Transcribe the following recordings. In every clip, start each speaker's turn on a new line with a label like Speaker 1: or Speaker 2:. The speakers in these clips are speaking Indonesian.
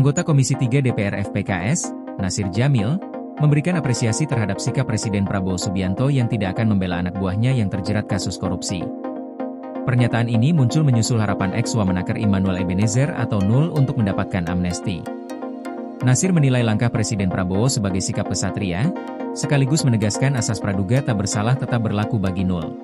Speaker 1: Anggota Komisi 3 DPR FPKS, Nasir Jamil, memberikan apresiasi terhadap sikap Presiden Prabowo Subianto yang tidak akan membela anak buahnya yang terjerat kasus korupsi. Pernyataan ini muncul menyusul harapan ex-Wamenaker Immanuel Ebenezer atau Nul untuk mendapatkan amnesti. Nasir menilai langkah Presiden Prabowo sebagai sikap kesatria, sekaligus menegaskan asas praduga tak bersalah tetap berlaku bagi Nul.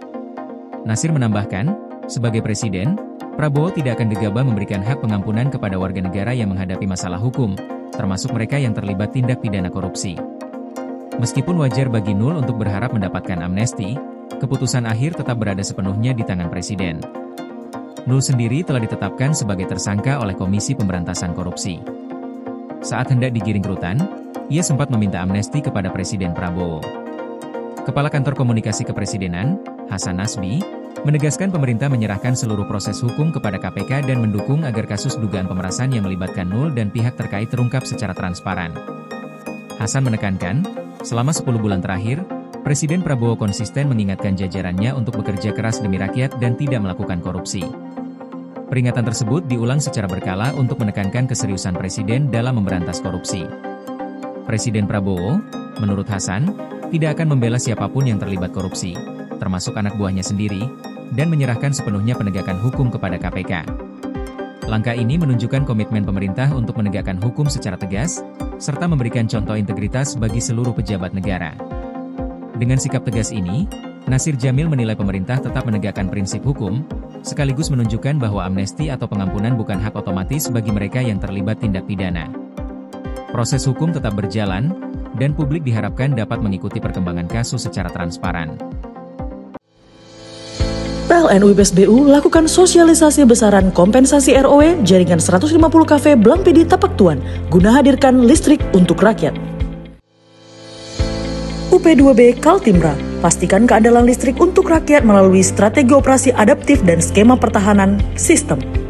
Speaker 1: Nasir menambahkan, sebagai Presiden, Prabowo tidak akan gegabah memberikan hak pengampunan kepada warga negara yang menghadapi masalah hukum, termasuk mereka yang terlibat tindak pidana korupsi. Meskipun wajar bagi Nul untuk berharap mendapatkan amnesti, keputusan akhir tetap berada sepenuhnya di tangan Presiden. Nul sendiri telah ditetapkan sebagai tersangka oleh Komisi Pemberantasan Korupsi. Saat hendak digiring ke rutan, ia sempat meminta amnesti kepada Presiden Prabowo. Kepala Kantor Komunikasi Kepresidenan, Hasan Nasbi, menegaskan pemerintah menyerahkan seluruh proses hukum kepada KPK dan mendukung agar kasus dugaan pemerasan yang melibatkan Nul dan pihak terkait terungkap secara transparan. Hasan menekankan, selama 10 bulan terakhir, Presiden Prabowo konsisten mengingatkan jajarannya untuk bekerja keras demi rakyat dan tidak melakukan korupsi. Peringatan tersebut diulang secara berkala untuk menekankan keseriusan Presiden dalam memberantas korupsi. Presiden Prabowo, menurut Hasan, tidak akan membela siapapun yang terlibat korupsi, termasuk anak buahnya sendiri, dan menyerahkan sepenuhnya penegakan hukum kepada KPK. Langkah ini menunjukkan komitmen pemerintah untuk menegakkan hukum secara tegas, serta memberikan contoh integritas bagi seluruh pejabat negara. Dengan sikap tegas ini, Nasir Jamil menilai pemerintah tetap menegakkan prinsip hukum, sekaligus menunjukkan bahwa amnesti atau pengampunan bukan hak otomatis bagi mereka yang terlibat tindak pidana. Proses hukum tetap berjalan, dan publik diharapkan dapat mengikuti perkembangan kasus secara transparan.
Speaker 2: PLN UIPS BU lakukan sosialisasi besaran kompensasi ROW jaringan 150 kV Blampidi Tapak Tuan guna hadirkan listrik untuk rakyat. UP2B Kaltimra, pastikan keandalan listrik untuk rakyat melalui strategi operasi adaptif dan skema pertahanan sistem.